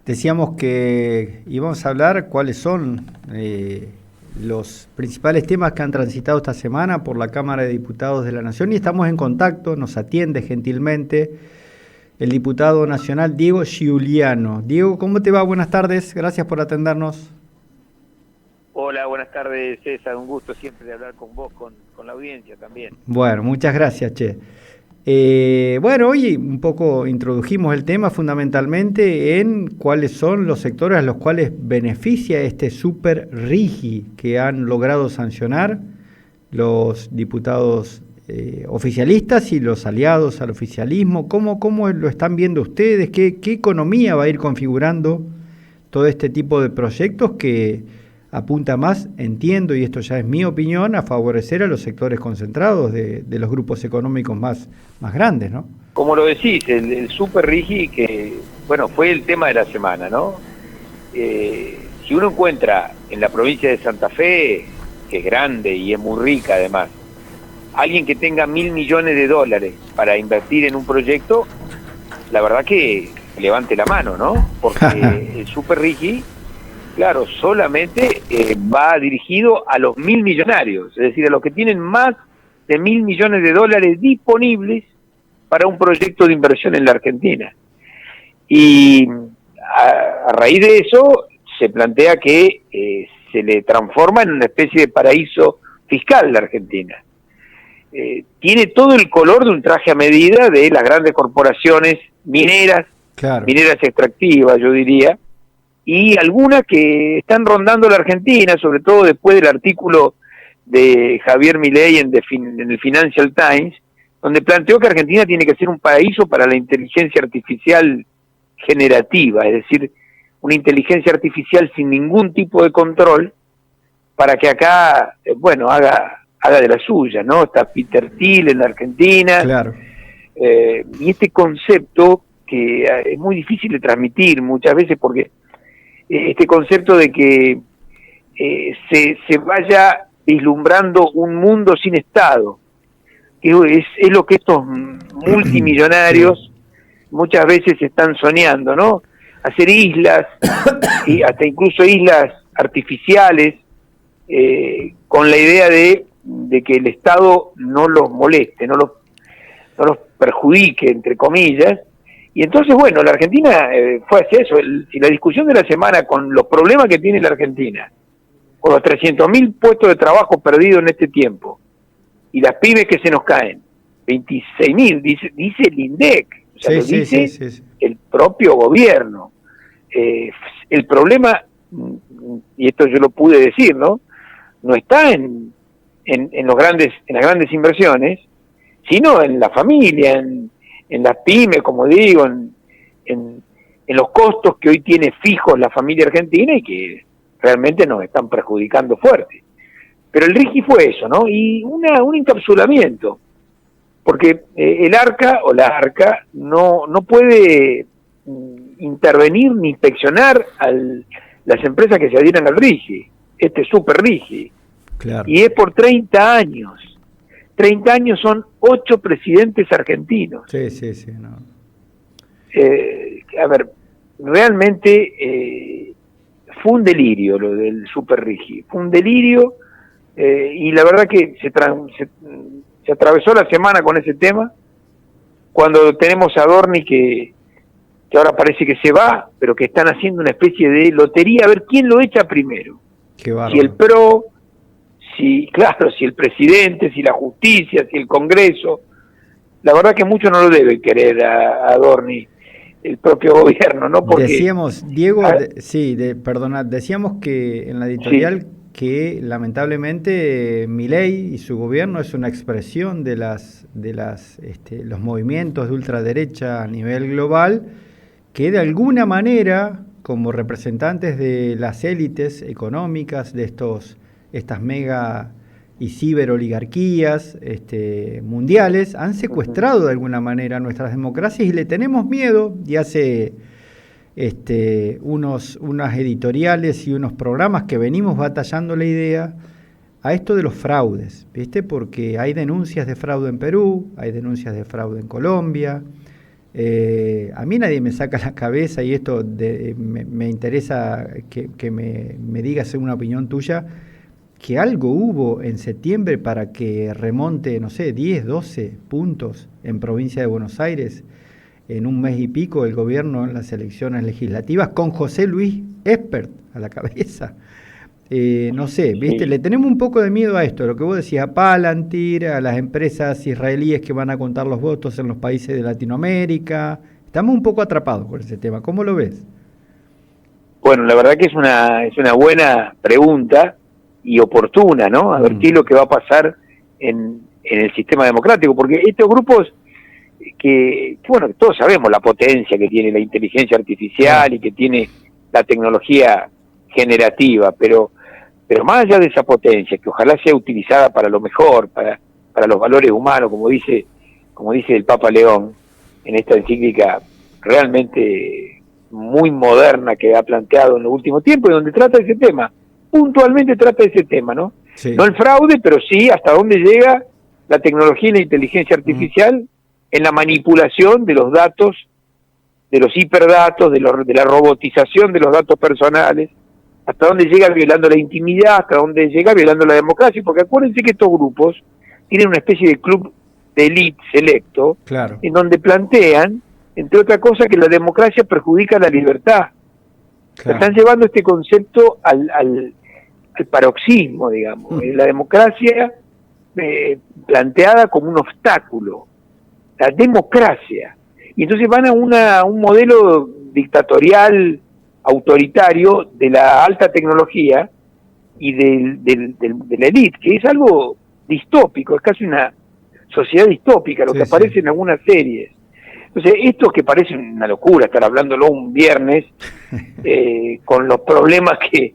Decíamos que íbamos a hablar cuáles son los principales temas que han transitado esta semana por la Cámara de Diputados de la Nación y estamos en contacto, nos atiende gentilmente el diputado nacional Diego Giuliano. Diego, ¿cómo te va? Buenas tardes, gracias por atendernos. Hola, buenas tardes, César. Un gusto siempre de hablar con vos, con la audiencia también. Bueno, muchas gracias, che. Bueno, hoy un poco introdujimos el tema fundamentalmente en cuáles son los sectores a los cuales beneficia este super RIGI que han logrado sancionar los diputados oficialistas y los aliados al oficialismo. ¿Cómo lo están viendo ustedes? ¿Qué economía va a ir configurando todo este tipo de proyectos que apunta más, entiendo, y esto ya es mi opinión, a favorecer a los sectores concentrados de los grupos económicos más grandes, ¿no? Como lo decís, el Super RIGI, que, bueno, fue el tema de la semana, ¿no? Si uno encuentra en la provincia de Santa Fe, que es grande y es muy rica además, alguien que tenga $1.000 millones para invertir en un proyecto, la verdad que levante la mano, ¿no? Porque el Super RIGI, claro, solamente va dirigido a los 1.000 millonarios, es decir, a los que tienen más de $1.000 millones disponibles para un proyecto de inversión en la Argentina. Y a raíz de eso se plantea que se le transforma en una especie de paraíso fiscal la Argentina. Tiene todo el color de un traje a medida de las grandes corporaciones mineras, claro, mineras extractivas, yo diría, y algunas que están rondando la Argentina, sobre todo después del artículo de Javier Milei en el Financial Times, donde planteó que Argentina tiene que ser un paraíso para la inteligencia artificial generativa, es decir, una inteligencia artificial sin ningún tipo de control, para que acá, bueno, haga de la suya, ¿no? Está Peter Thiel en la Argentina, claro. Y este concepto que es muy difícil de transmitir muchas veces porque este concepto de que se vaya vislumbrando un mundo sin Estado, que es lo que estos multimillonarios muchas veces están soñando, ¿no? Hacer islas, y hasta incluso islas artificiales, con la idea de que el Estado no los moleste, no los perjudique, entre comillas. Y entonces, bueno, la Argentina fue hacia eso. Si la discusión de la semana con los problemas que tiene la Argentina, con los 300.000 puestos de trabajo perdidos en este tiempo, y las pymes que se nos caen, 26.000, dice el INDEC, o sea, sí, lo dice sí. El propio gobierno. El problema, y esto yo lo pude decir, ¿no? No está en las grandes inversiones, sino en la familia, en las pymes, como digo, en los costos que hoy tiene fijos la familia argentina y que realmente nos están perjudicando fuerte. Pero el RIGI fue eso, ¿no? Y un encapsulamiento, porque el ARCA o la ARCA no puede intervenir ni inspeccionar las empresas que se adhieran al RIGI, este Super RIGI. Claro. Y es por 30 años. 30 años son 8 presidentes argentinos. Sí, no. A ver, realmente fue un delirio lo del Super RIGI. Fue un delirio y la verdad que se atravesó la semana con ese tema. Cuando tenemos a Dorni que ahora parece que se va, pero que están haciendo una especie de lotería a ver quién lo echa primero. Qué bárbaro. Si el PRO, si el presidente, si la justicia, si el Congreso. La verdad que muchos no lo deben querer a Dorni, el propio gobierno, ¿no? Porque decíamos, Diego, decíamos que en la editorial que lamentablemente Milei y su gobierno es una expresión de los movimientos de ultraderecha a nivel global, que de alguna manera, como representantes de las élites económicas de estas mega y ciberoligarquías mundiales, han secuestrado de alguna manera nuestras democracias y le tenemos miedo. Y hace unas editoriales y unos programas que venimos batallando la idea a esto de los fraudes, ¿viste? Porque hay denuncias de fraude en Perú, hay denuncias de fraude en Colombia, A mí nadie me saca la cabeza, y esto me interesa que me digas una opinión tuya, que algo hubo en septiembre para que remonte, no sé, 10, 12 puntos en provincia de Buenos Aires en un mes y pico el gobierno en las elecciones legislativas con José Luis Espert a la cabeza. No sé, ¿viste? Sí. Le tenemos un poco de miedo a esto, lo que vos decías, a Palantir, a las empresas israelíes que van a contar los votos en los países de Latinoamérica. Estamos un poco atrapados por ese tema. ¿Cómo lo ves? Bueno, la verdad que es una buena pregunta y oportuna, ¿no? A ver qué es lo que va a pasar en el sistema democrático, porque estos grupos bueno, todos sabemos la potencia que tiene la inteligencia artificial y que tiene la tecnología generativa, pero más allá de esa potencia, que ojalá sea utilizada para lo mejor, para los valores humanos, como dice el Papa León en esta encíclica realmente muy moderna que ha planteado en los últimos tiempos, y donde trata ese tema, puntualmente trata ese tema, ¿no? Sí. No el fraude, pero sí hasta dónde llega la tecnología y la inteligencia artificial en la manipulación de los datos, de los hiperdatos, de la robotización de los datos personales, hasta dónde llega violando la intimidad, hasta dónde llega violando la democracia, porque acuérdense que estos grupos tienen una especie de club de élite selecto, Claro. en donde plantean, entre otras cosas, que la democracia perjudica la libertad. Claro. Están llevando este concepto al paroxismo, digamos. La democracia planteada como un obstáculo. La democracia. Y entonces van a un modelo dictatorial, autoritario, de la alta tecnología y de la élite, que es algo distópico, es casi una sociedad distópica, lo que aparece en algunas series. Entonces, esto que parece una locura, estar hablándolo un viernes, con los problemas que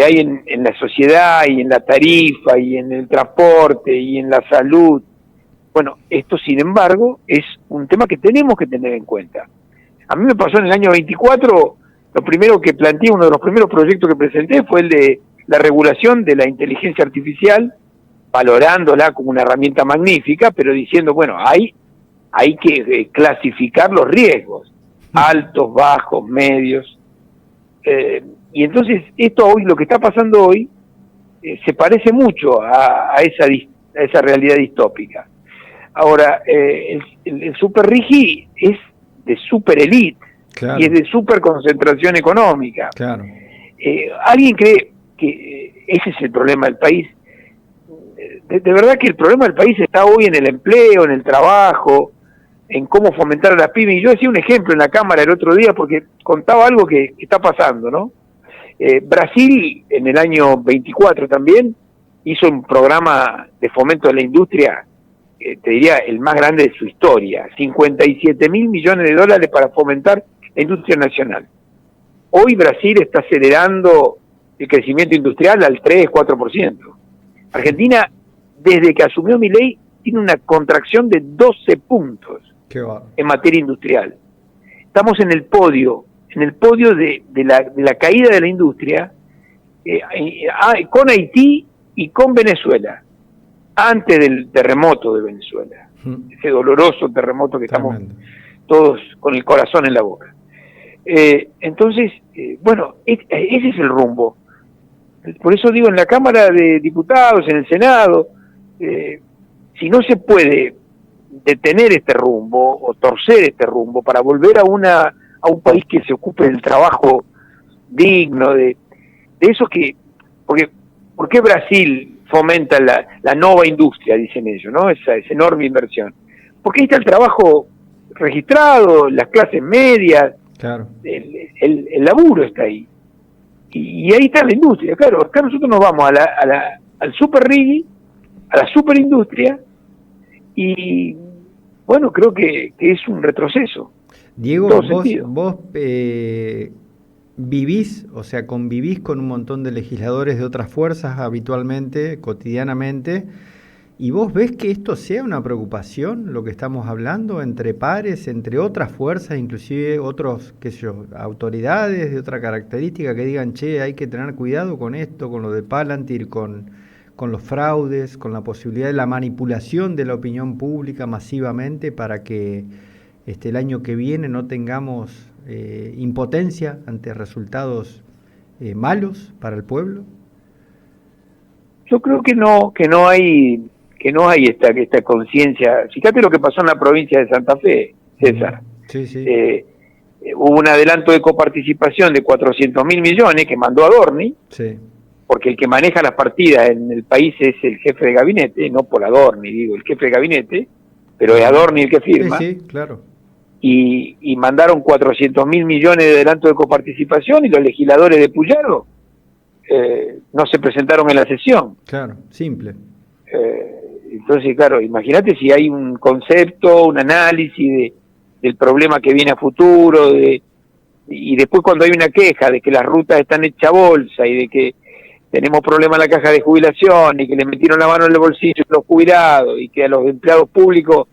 hay en la sociedad y en la tarifa y en el transporte y en la salud. Bueno, esto sin embargo es un tema que tenemos que tener en cuenta. A mí me pasó en el año 24, lo primero que planteé, uno de los primeros proyectos que presenté fue el de la regulación de la inteligencia artificial, valorándola como una herramienta magnífica, pero diciendo, bueno, hay que clasificar los riesgos, altos, bajos, medios. Y entonces esto hoy, lo que está pasando hoy, se parece mucho a esa realidad distópica. Ahora, el super rigi es de super elite, claro, y es de super concentración económica. Claro. ¿Alguien cree que ese es el problema del país? De verdad que el problema del país está hoy en el empleo, en el trabajo, en cómo fomentar a las pymes. Y yo hacía un ejemplo en la Cámara el otro día porque contaba algo que está pasando, ¿no? Brasil en el año 24 también hizo un programa de fomento de la industria, te diría el más grande de su historia, 57.000 millones de dólares para fomentar la industria nacional. Hoy Brasil está acelerando el crecimiento industrial al 3-4%. Argentina, desde que asumió Milei, tiene una contracción de 12 puntos en materia industrial. Estamos en el podio de la caída de la industria, con Haití y con Venezuela, antes del terremoto de Venezuela, ese doloroso terremoto que estamos todos con el corazón en la boca. Entonces, bueno, ese es el rumbo. Por eso digo, en la Cámara de Diputados, en el Senado, si no se puede detener este rumbo o torcer este rumbo para volver a un país que se ocupe del trabajo digno, de eso que... ¿Por qué Brasil fomenta la nueva industria, dicen ellos, ¿no? Esa enorme inversión? Porque ahí está el trabajo registrado, las clases medias, claro, el laburo está ahí. Y ahí está la industria, claro. Acá nosotros nos vamos al super rigi, a la superindustria, y bueno, creo que es un retroceso. Diego, vos vivís, o sea, convivís con un montón de legisladores de otras fuerzas habitualmente, cotidianamente, y vos ves que esto sea una preocupación, lo que estamos hablando, entre pares, entre otras fuerzas, inclusive otros, qué sé yo, autoridades de otra característica que digan, che, hay que tener cuidado con esto, con lo de Palantir, con los fraudes, con la posibilidad de la manipulación de la opinión pública masivamente para que el año que viene no tengamos impotencia ante resultados malos para el pueblo? Yo creo que no hay esta conciencia. Fíjate lo que pasó en la provincia de Santa Fe, César. Sí, sí. Hubo un adelanto de coparticipación de 400.000 millones que mandó Adorni, Sí. porque el que maneja las partidas en el país es el jefe de gabinete, no por Adorni, digo, el jefe de gabinete, pero es Adorni el que firma. Sí, sí, claro. Y mandaron 400.000 millones de adelanto de coparticipación y los legisladores de Puyaro no se presentaron en la sesión. Claro, simple. Entonces, claro, imagínate si hay un concepto, un análisis del problema que viene a futuro, y después cuando hay una queja de que las rutas están hechas bolsa y de que tenemos problemas en la caja de jubilación y que le metieron la mano en el bolsillo a los jubilados y que a los empleados públicos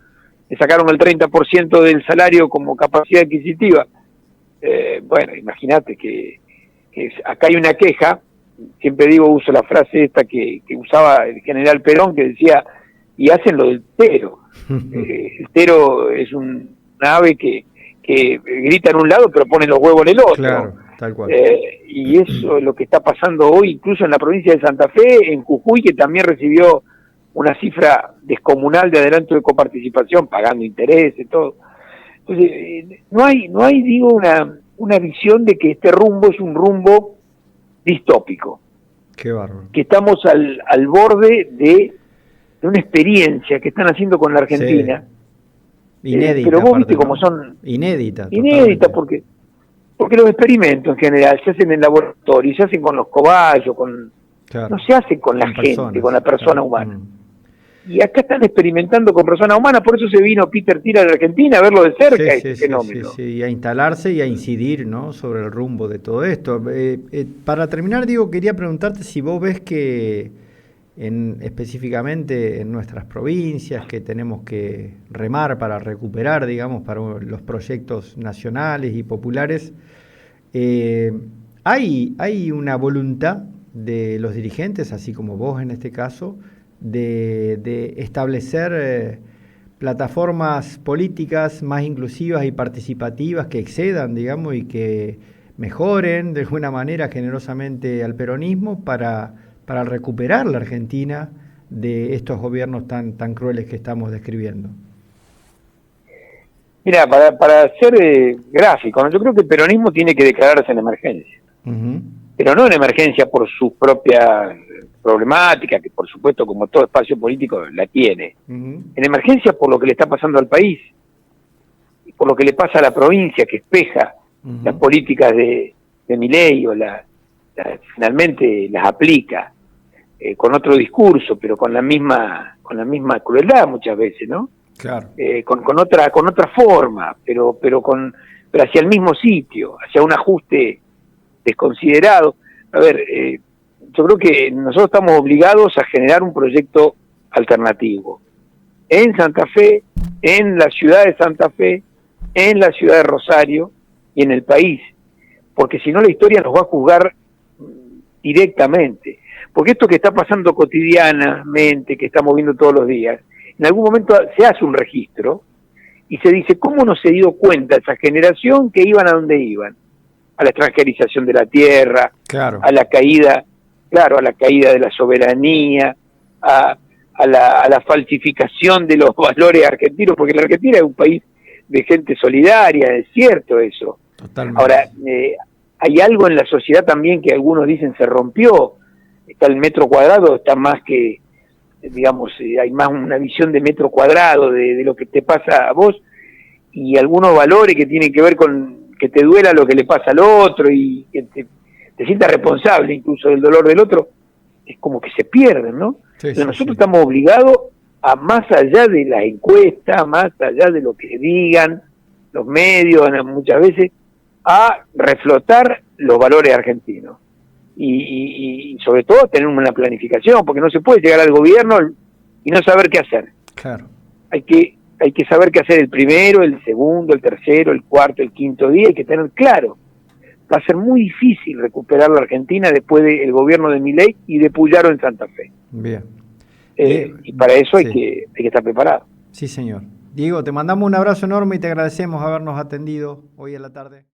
le sacaron el 30% del salario como capacidad adquisitiva. Bueno, imagínate que acá hay una queja. Siempre digo, uso la frase esta que usaba el general Perón, que decía, y hacen lo del tero. El tero es una ave que grita en un lado pero pone los huevos en el otro. Claro, tal cual. Y eso es lo que está pasando hoy, incluso en la provincia de Santa Fe, en Jujuy, que también recibió una cifra descomunal de adelanto de coparticipación, pagando intereses, todo. Entonces, no hay digo, una visión de que este rumbo es un rumbo distópico. Qué bárbaro. Que estamos al borde de una experiencia que están haciendo con la Argentina. Sí. Inédita. Pero vos viste cómo son... Inédita porque los experimentos en general se hacen en laboratorio, se hacen con los cobayos, claro, no se hacen con la gente, personas, con la persona claro, humana. Y acá están experimentando con personas humanas, por eso se vino Peter Thiel a la Argentina a verlo de cerca, este fenómeno. Sí, y a instalarse y a incidir, ¿no?, sobre el rumbo de todo esto. Para terminar, Diego, quería preguntarte si vos ves que específicamente en nuestras provincias, que tenemos que remar para recuperar, digamos, para los proyectos nacionales y populares, hay una voluntad de los dirigentes, así como vos en este caso, de establecer plataformas políticas más inclusivas y participativas que excedan, digamos, y que mejoren de alguna manera generosamente al peronismo para recuperar la Argentina de estos gobiernos tan crueles que estamos describiendo. Mira, para ser gráfico, ¿no? Yo creo que el peronismo tiene que declararse en emergencia, pero no en emergencia por su propia problemática, que por supuesto como todo espacio político la tiene, en emergencia por lo que le está pasando al país, y por lo que le pasa a la provincia, que espeja las políticas de Milei, o finalmente las aplica con otro discurso, pero con la misma crueldad muchas veces, ¿no? Claro. Con otra forma, pero hacia el mismo sitio, hacia un ajuste desconsiderado. A ver, yo creo que nosotros estamos obligados a generar un proyecto alternativo en Santa Fe, en la ciudad de Santa Fe, en la ciudad de Rosario y en el país, porque si no la historia nos va a juzgar directamente, porque esto que está pasando cotidianamente, que estamos viendo todos los días, en algún momento se hace un registro y se dice, ¿cómo no se dio cuenta esa generación que iban a donde iban? A la extranjerización de la tierra, claro, a la caída de la soberanía, a la falsificación de los valores argentinos, porque la Argentina es un país de gente solidaria, es cierto eso. Totalmente. Ahora, hay algo en la sociedad también que algunos dicen se rompió. Está el metro cuadrado, está más que, digamos, hay más una visión de metro cuadrado, de lo que te pasa a vos, y algunos valores que tienen que ver con que te duela lo que le pasa al otro y que te sientas responsable incluso del dolor del otro, es como que se pierden, ¿no? Sí, Entonces nosotros estamos obligados a, más allá de la encuesta, más allá de lo que digan los medios muchas veces, a reflotar los valores argentinos. Y sobre todo tener una planificación, porque no se puede llegar al gobierno y no saber qué hacer. Claro. Hay que saber qué hacer el primero, el segundo, el tercero, el cuarto, el quinto día, hay que tener claro. Va a ser muy difícil recuperar la Argentina después del gobierno de Milei y de Puyaro en Santa Fe. Bien. Y para eso hay que estar preparado. Sí, señor. Diego, te mandamos un abrazo enorme y te agradecemos habernos atendido hoy en la tarde.